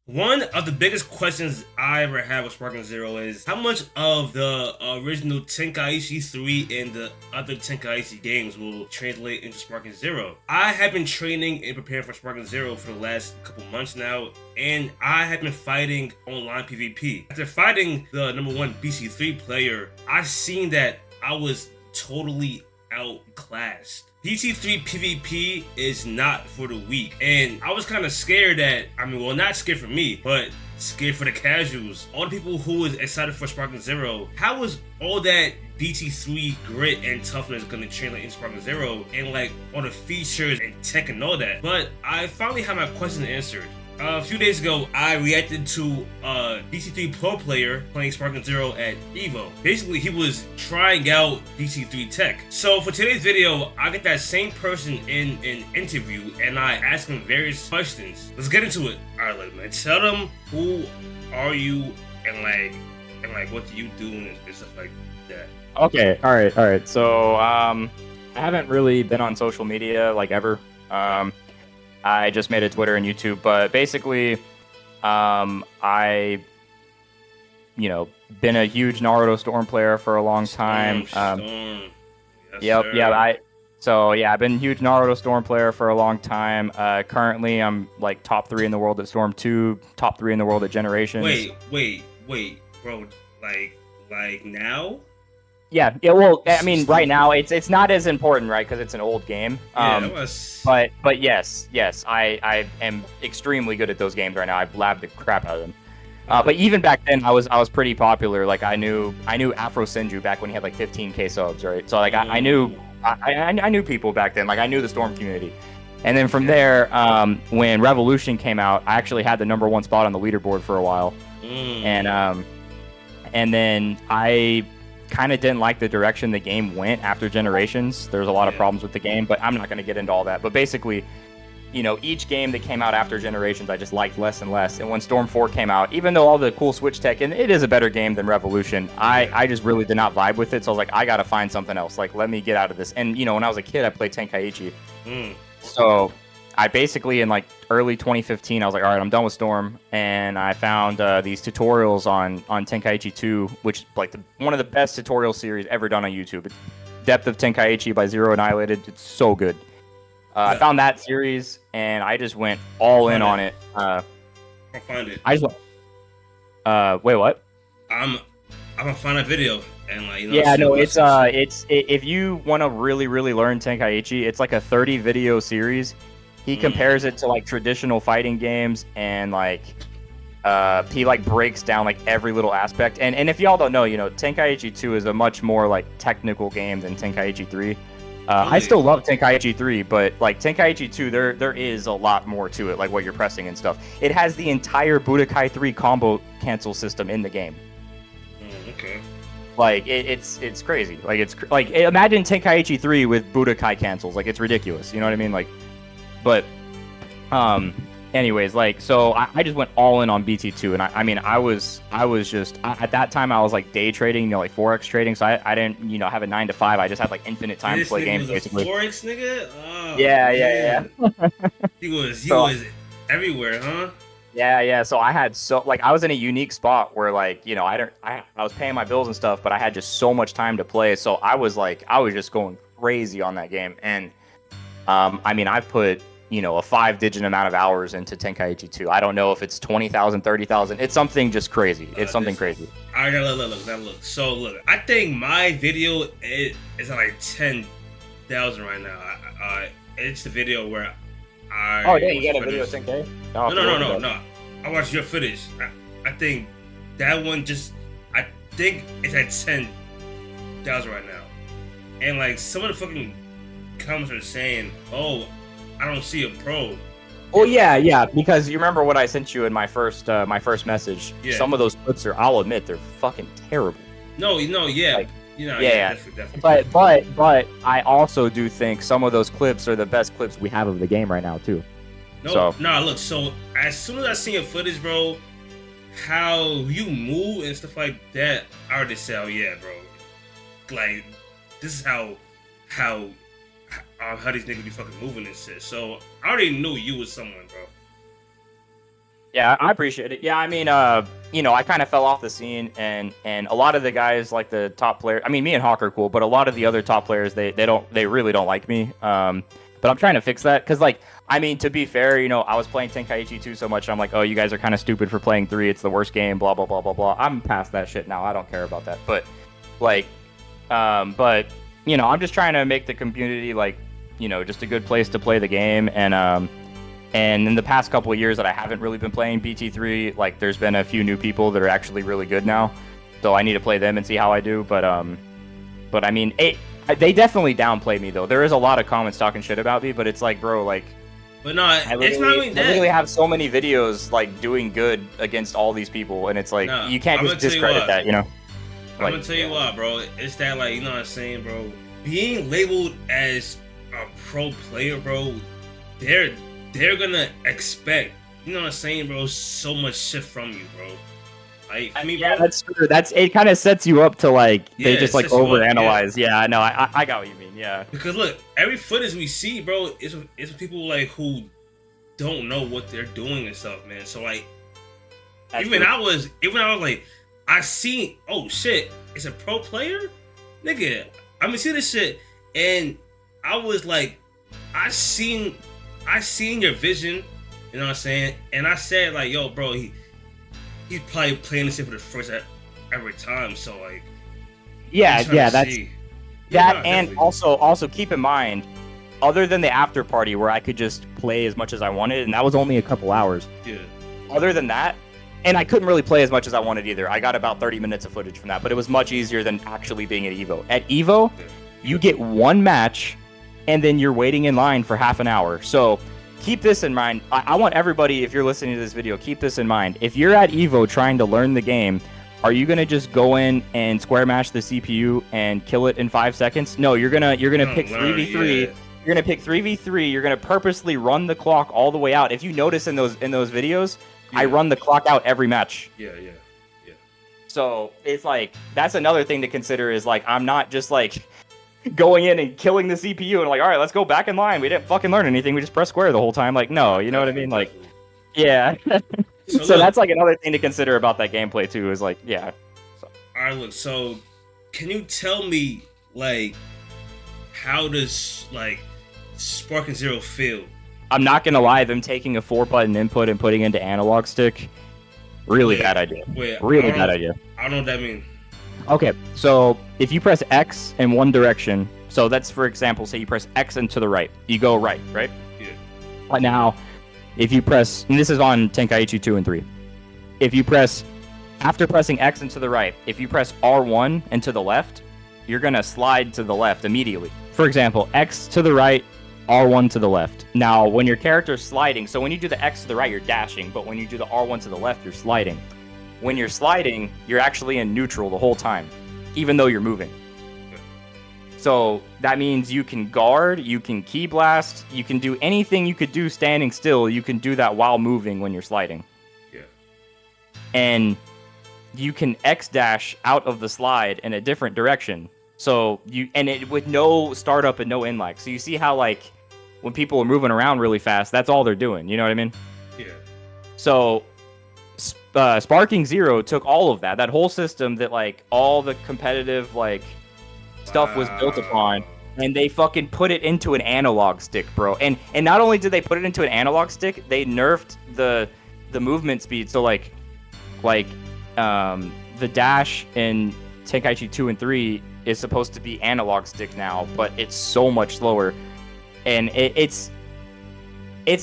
One of the biggest questions I ever had with Sparking Zero is how much of the original Tenkaichi 3 and the other Tenkaichi games will translate into Sparking Zero. I have been training and preparing for Sparking Zero for the last couple months now, and I have been fighting online PvP. After fighting the #1 BC3 player, I seen that I was totally outclassed. BC3 PvP is not for the weak, and I was kind of scared that, well, not scared for me, but scared for the casuals. All the people who was excited for Sparking Zero, how was all that BT3 grit and toughness gonna translate into Sparking Zero, and like all the features and tech and all that? But I finally had my question answered. A few days ago, I reacted to a BC3 pro player playing Sparking Zero at Evo. Basically, he was trying out BC3 tech. So for today's video, I get that same person in an interview and I ask him various questions. Let's get into it. All right, look, man, tell them who are you and what do you do and stuff like that. Okay, all right. So I haven't really been on social media like ever. I just made a Twitter and YouTube, but basically, I, been a huge Naruto Storm player for a long time. Storm. Yes, Sir. I've been a huge Naruto Storm player for a long time. Currently, I'm like top 3 in the world at Storm 2, top 3 in the world at Generations. Wait, bro, like now? Yeah. Well, I mean, right now it's not as important, right? Because it's an old game. Yeah, that was. But yes, I am extremely good at those games right now. I've labbed the crap out of them. But even back then, I was pretty popular. Like I knew Afro Senju back when he had like 15K subs, right? So like I knew people back then. Like I knew the Storm community. And then from there, when Revolution came out, I actually had the #1 spot on the leaderboard for a while. And then I kind of didn't like the direction the game went after Generations. There's a lot of problems with the game, but I'm not going to get into all that. But basically, each game that came out after Generations, I just liked less and less. And when Storm 4 came out, even though all the cool Switch tech, and it is a better game than Revolution, I just really did not vibe with it. So I was like, I got to find something else. Like, let me get out of this. And, when I was a kid, I played Tenkaichi. So I basically, in like early 2015, I was like, all right, I'm done with Storm, and I found these tutorials on Tenkaichi 2, which is like one of the best tutorial series ever done on YouTube. Depth of Tenkaichi by Zero Annihilated. It's so good. I found that series, and I just went all in on it. I'll find it. I just wait, what? I'm gonna find a video and it's if you want to really learn Tenkaichi, it's like a 30 video series. He compares it to like traditional fighting games, and like he like breaks down like every little aspect. And if y'all don't know, Tenkaichi 2 is a much more like technical game than Tenkaichi 3. I still love Tenkaichi 3, but like Tenkaichi 2, there is a lot more to it, like what you're pressing and stuff. It has the entire Budokai 3 combo cancel system in the game. Okay. Like it's crazy. Like it's like imagine Tenkaichi 3 with Budokai cancels. Like it's ridiculous. You know what I mean? Like. But, anyways, like, so I just went all in on BT2, and I was just, at that time, I was, like, day trading, like, Forex trading, so I didn't, have a 9 to 5, I just had, like, infinite time to play games, basically. Forex nigga? Oh, yeah. He was everywhere, huh? Yeah, so I had I was in a unique spot where, like, I was paying my bills and stuff, but I had just so much time to play, so I was just going crazy on that game, and, I've put, a 5-digit amount of hours into Tenkaichi 2. I don't know if it's 20,000, 30,000. It's something just crazy. It's something crazy. I gotta look. So look, I think my video is at like 10,000 right now. It's the video where I. Oh, yeah, you got a video of 10K? No. I watched your footage. I think that one I think it's at 10,000 right now. And like some of the fucking comments are saying, "Oh, I don't see a pro." Oh yeah, because you remember what I sent you in my first message. Yeah. Some of those clips I'll admit, they're fucking terrible. Yeah. Definitely. But I also do think some of those clips are the best clips we have of the game right now too. Look, so as soon as I see your footage, bro, how you move and stuff like that, I already say, oh yeah, bro. Like, this is how these niggas be fucking moving and shit. So I already knew you was someone, bro. Yeah, I appreciate it. Yeah, I mean, I kind of fell off the scene, and a lot of the guys, like the top player. I mean, me and Hawk are cool, but a lot of the other top players, they really don't like me. But I'm trying to fix that because, like, I mean, to be fair, I was playing Tenkaichi 2 so much, and I'm like, oh, you guys are kind of stupid for playing 3. It's the worst game. Blah blah blah blah blah. I'm past that shit now. I don't care about that. But like, I'm just trying to make the community like, just a good place to play the game, and in the past couple of years that I haven't really been playing BT3, like there's been a few new people that are actually really good now. So I need to play them and see how I do. But I mean, they definitely downplay me though. There is a lot of comments talking shit about me, but it's like, bro, like. But no, it's not even that. I literally have so many videos like doing good against all these people, and it's like you can't just discredit that, I'm gonna tell you why, bro. It's that, like, you know what I'm saying, bro. Being labeled as a pro player, bro, they're gonna expect, you know what I'm saying, bro, so much shit from you, bro. Like, I mean, yeah, bro, that's true. It kind of sets you up to like they just like overanalyze. Yeah. Yeah, no, I got what you mean. Yeah. Because look, every footage we see, bro, is people like who don't know what they're doing and stuff, man. So like, even I was like, I seen, oh shit, it's a pro player, nigga. I mean, see this shit, and I was like, I seen your vision, you know what I'm saying, and I said like, yo, bro, he's probably playing this shit for the first ever time, so like, yeah, that's see. that, Yeah, and also keep in mind, other than the after party where I could just play as much as I wanted, and that was only a couple hours. Yeah. Other than that, and I couldn't really play as much as I wanted either. I got about 30 minutes of footage from that, but it was much easier than actually being at Evo. At Evo, you get one match, and then you're waiting in line for half an hour. So keep this in mind. I want everybody, if you're listening to this video, keep this in mind. If you're at Evo trying to learn the game, are you gonna just go in and square mash the CPU and kill it in 5 seconds? No, you're gonna pick 3v3. Yeah. You're gonna pick 3v3. You're gonna purposely run the clock all the way out. If you notice in those videos, I run the clock out every match. Yeah. So it's like, that's another thing to consider, is like, I'm not just like going in and killing the CPU and like, all right, let's go back in line. We didn't fucking learn anything. We just press square the whole time. Like, no, you know what I mean? Like, yeah. So that's like another thing to consider about that gameplay too, is like, yeah. So. All right, look, so can you tell me, like, how does like Sparking Zero feel? I'm not gonna lie, them taking a 4-button input and putting into analog stick, really bad idea. Really bad idea. I don't know what that means. Okay, so if you press X in one direction, so that's, for example, say you press X and to the right, you go right? Yeah. But now, if you press, and this is on Tenkaichi 2 and 3, if you press, after pressing X and to the right, if you press R1 and to the left, you're gonna slide to the left immediately. For example, X to the right, R1 to the left. Now, when your character's sliding, so when you do the X to the right, you're dashing, but when you do the R1 to the left, you're sliding. When you're sliding, you're actually in neutral the whole time, even though you're moving. So that means you can guard, you can key blast, you can do anything you could do standing still, you can do that while moving when you're sliding. Yeah. And you can X dash out of the slide in a different direction. So with no startup and no end lag. So you see how, like, when people are moving around really fast, that's all they're doing. You know what I mean? Yeah. So Sparking Zero took all of that whole system that, like, all the competitive, like, stuff was built upon, and they fucking put it into an analog stick, bro. And not only did they put it into an analog stick, they nerfed the movement speed. So like the dash in Tenkaichi 2 and 3 is supposed to be analog stick now, but it's so much slower, and it's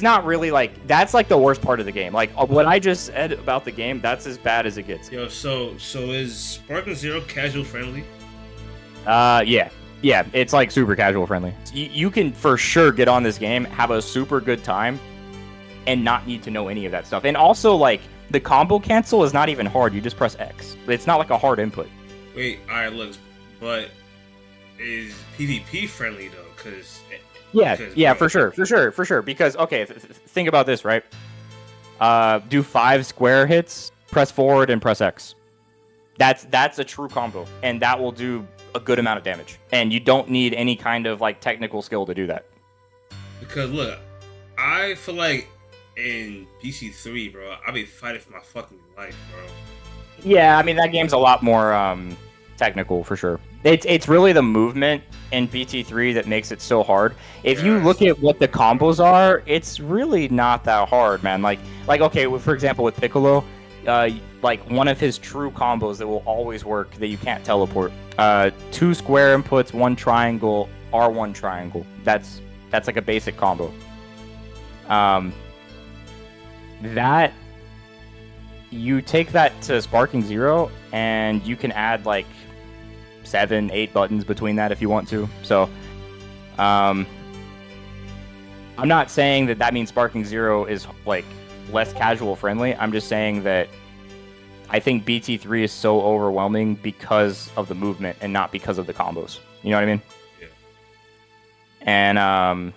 not really, like, that's like the worst part of the game. Like, what I just said about the game, that's as bad as it gets. Yo, so is Sparking Zero casual friendly? Yeah, it's like super casual friendly. You can for sure get on this game, have a super good time, and not need to know any of that stuff. And also, like, the combo cancel is not even hard. You just press X. It's not like a hard input. Wait, alright, look, but is PvP friendly though? Yeah, for sure. Because, okay, think about this, right? Do 5 square hits, press forward, and press X. That's a true combo, and that will do a good amount of damage. And you don't need any kind of, like, technical skill to do that. Because look, I feel like in PC3, bro, I'll be fighting for my fucking life, bro. Yeah, I mean that game's a lot more technical for sure. It's really the movement in BT3 that makes it so hard. If you look at what the combos are, it's really not that hard, man. Like okay, for example with Piccolo, like one of his true combos that will always work that you can't teleport. 2 square inputs, 1 triangle, R1 triangle. That's like a basic combo. That you take that to Sparking Zero, and you can add like 7, 8 buttons between that if you want to. So, I'm not saying that means Sparking Zero is like less casual friendly. I'm just saying that I think BT3 is so overwhelming because of the movement and not because of the combos. You know what I mean? Yeah. And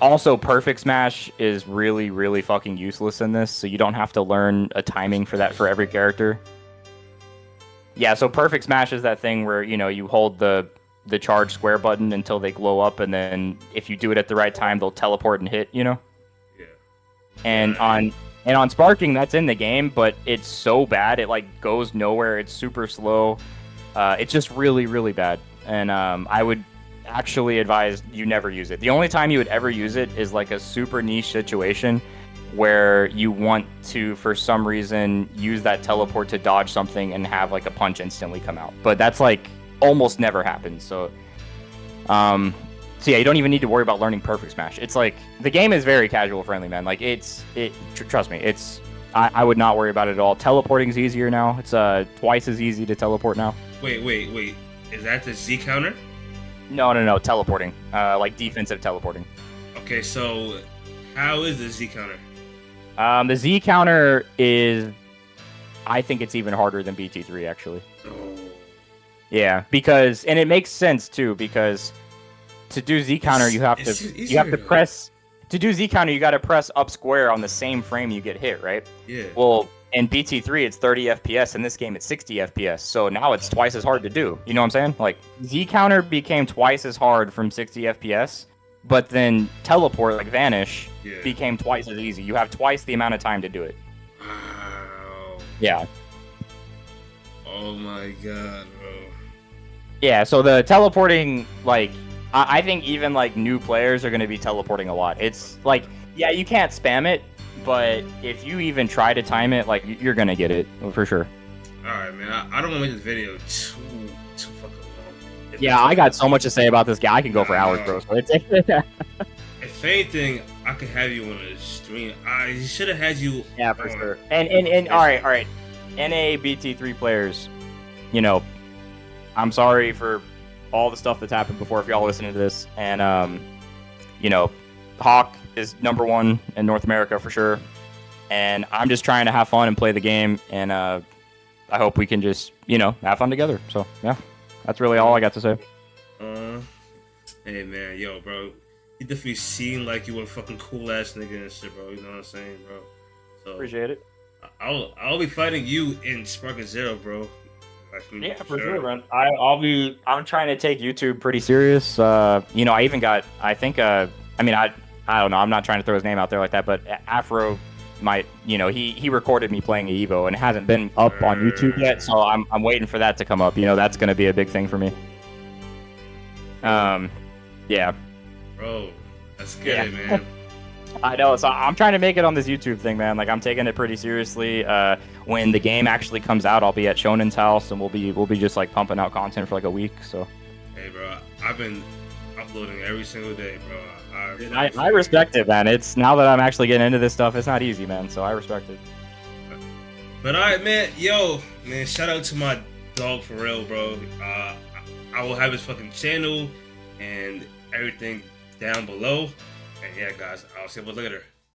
also, Perfect Smash is really, really fucking useless in this, so you don't have to learn a timing for that for every character. Yeah, so Perfect Smash is that thing where, you know, you hold the charge square button until they glow up, and then if you do it at the right time, they'll teleport and hit, you know? Yeah. And on Sparking, that's in the game, but it's so bad, it like goes nowhere, it's super slow. It's just really, really bad. And I would actually advise you never use it. The only time you would ever use it is like a super niche situation where you want to, for some reason, use that teleport to dodge something and have like a punch instantly come out. But that's like almost never happens. So yeah, you don't even need to worry about learning Perfect Smash. It's like the game is very casual friendly, man. Like trust me, I would not worry about it at all. Teleporting is easier now. It's twice as easy to teleport now. Wait. Is that the Z counter? No. Teleporting. Like defensive teleporting. Okay, so how is the Z counter? The Z counter is, I think it's even harder than BT3 actually. Oh. Yeah, because, and it makes sense too, because to do Z counter you have to press. To do Z counter you got to press up square on the same frame you get hit, right? Yeah. Well, in BT3 it's 30 FPS. In this game it's 60 FPS. So now it's twice as hard to do. You know what I'm saying? Like Z counter became twice as hard from 60 FPS. But then teleport, like vanish, became twice as easy. You have twice the amount of time to do it. Wow. Yeah. Oh my god, bro. Yeah, so the teleporting, like, I think even like new players are going to be teleporting a lot. It's like, yeah, you can't spam it, but if you even try to time it, like, you're going to get it for sure. Alright, man. I don't want to make this video too fucking long. Yeah, I got so much to say about this guy. I can go for hours, bro. So if anything, I could have you on a stream. I should have had you. Yeah, for sure. And all right. NA BT3 players, you know, I'm sorry for all the stuff that's happened before if y'all listening to this. And, you know, Hawk is #1 in North America for sure. And I'm just trying to have fun and play the game. And I hope we can just, you know, have fun together. So, yeah. That's really all I got to say. Hey man, yo, bro, you definitely seem like you a fucking cool ass nigga and shit, bro. You know what I'm saying, bro? So appreciate it. I'll be fighting you in Sparking Zero, bro. Like, yeah, for sure, man. I'm trying to take YouTube pretty serious. You know, I even got, I think, I mean, I don't know. I'm not trying to throw his name out there like that, but Afro might, you know, he recorded me playing Evo and it hasn't been up on YouTube yet, so I'm waiting for that to come up. You know, that's gonna be a big thing for me. Yeah. Bro, that's good, man. I know, so I'm trying to make it on this YouTube thing, man. Like, I'm taking it pretty seriously. When the game actually comes out, I'll be at Shonen's house and we'll be just like pumping out content for like a week. So. Hey, bro, I've been uploading every single day, bro. I respect it, man. It's now that I'm actually getting into this stuff, it's not easy, man. So I respect it. But all right, man. Yo, man, shout out to my dog for real, bro. I will have his fucking channel and everything down below. And yeah, guys, I'll see you later.